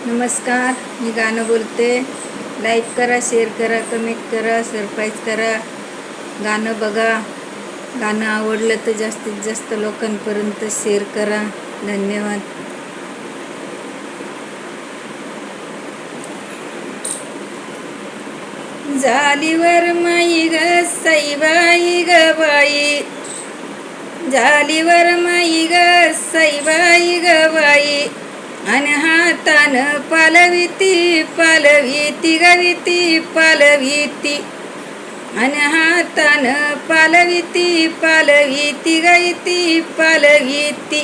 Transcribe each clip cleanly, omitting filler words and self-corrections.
नमस्कार, मी गाणं बोलते. लाईक करा, शेअर करा, कमेंट करा, सरप्राईज करा. गाणं बघा. गाणं आवडलं तर जास्तीत जास्त लोकांपर्यंत शेअर करा. धन्यवाद. जालीवर माई ग सईबाई ग बाई, जालीवर माई ग सईबाई ग बाई, अन हातान पालविती पालविती गविती पालविती, अन हातान पालविती पालविती गविती पालविती.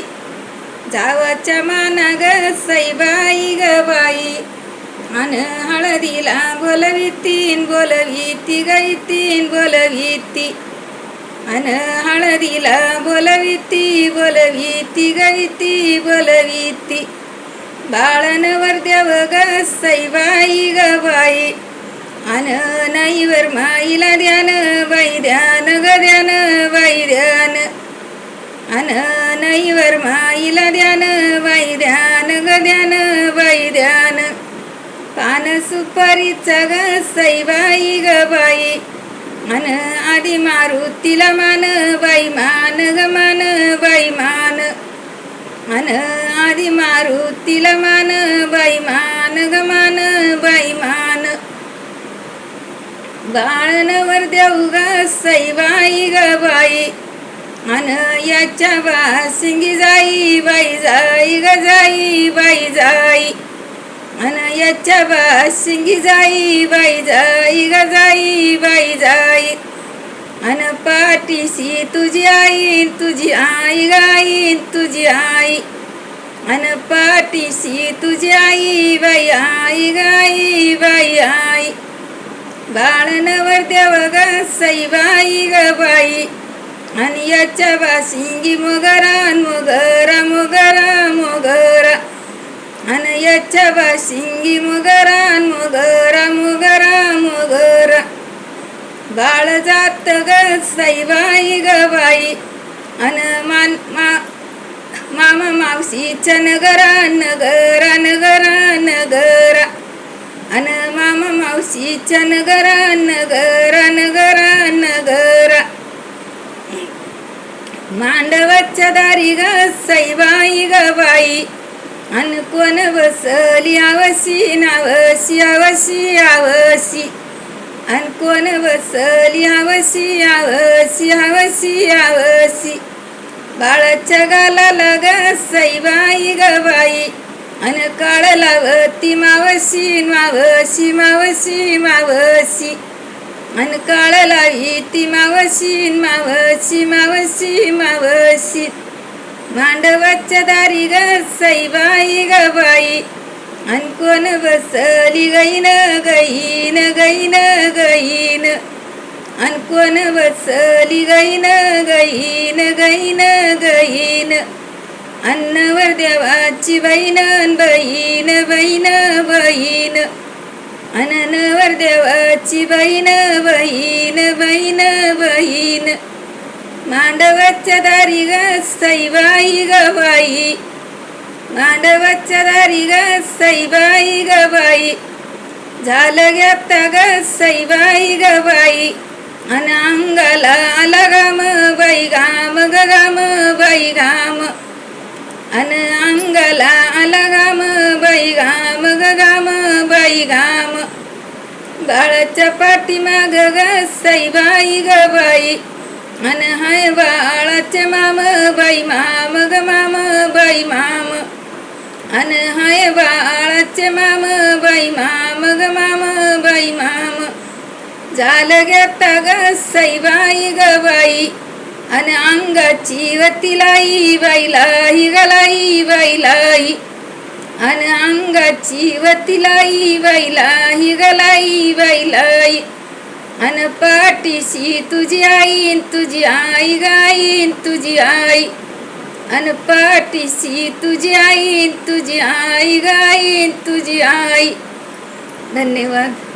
जावाच्या माना ग सईबाई ग बाई, अन हळदीला बोलवितीन बोलविती गैतीन बोलविती, अन हळदीला बोलविती बोलविती गैती बोलविती. बाळनवर देव ग सईबाई ग बाई, अन नाईवर माईला ध्यान बाई ध्यान ग ध्यान बाई ध्यान, अन नाईवर माईला ध्यान बाई ध्यान ग ध्यान बाई ध्यान. पान सुपारीचा ग सईबाई ग बाई, अन आधी मारुतीला मान बाई मान ग मान बाई मान, अन आधी मारुतीला मान बाई मान ग मान बाई मान. बाळनवर देऊ ग सईबाई ग बाई, अन याच्या बासिंगी जाई बाई जाई ग जाई बाई जाई, अन याच्या बासिंगी जाई बाई जाई ग जाई बाई जाई. अन पाठीशी तुझी आई तुझी आई गाईन तुझी आई, अन पाठीशी तुझी आई बाई आई गाई बाई आई. बाळनवर देव ग सईबाई ग बाई, अन याच्या बासिंगी मोगरा मोगरा मोगरा मोगरा, अन याच्या बासिंगी मोगरा मोगरा मोगरा मोगरा. बाळ जात ग सईबाई ग बाई, अन मामा मावशीच्या नगरा नगरा नगरा नगरा, अन मामा मावशीच्या नगरा नगरा नगरा नगरा. मांडवाच्या दारी ग सईबाई ग बाई, अन कोण बसली आवशी नावशी आवशी आवशी, अन कोण बसली आवशी आवशी आवशी आवशी. बाळाच्या गालाला ग सईबाई ग बाई, अन काळ लावती मावशी मावशी मावशी मावशी, अन काळ लावी ती मावशी मावशी मावशी मावशी. मांडवाच्या दारी ग सईबाई ग बाई, अन कोण बसली गईन गईन गईन गईन, अन कोण बसली गईन गईन गईन गईन. अन्नवर देवाची बहीण बहीण बहीण बहीण, अनवर देवाची बहीण बहीण बहीण बहीण. मांडवाच्या दारी ग सईबाई ग बाई, मांडवाच्या दारी ग सईबाई ग बाई. झालं घेता ग सईबाई ग बाई, अन अंगाला आला गाम बाई गाम ग गाम बाई गाम, अन अंगाला आला गाम बाई गाम ग गाम बाई गाम. बाळाच्या पाठीमाग ग सईबाई ग बाई, अन हाय बाळाचे माम बाई माम ग माम बाई माम, अन हाय बाळाचे माम बाई माम ग माम बाई माम. झालं घेता ग सईबाई ग बाई, अन अंगाची वतिलाई बाईलाई गलाई बाईलाई, अन अंगाची वतिलाई बाईलाई गलाई बाईलाई. अन पाठीशी तुझी आई तुझी आई गाईन तुझी आई, अन पाठीशी तुझी आई तुझी आई गाईन तुझी आई. धन्यवाद.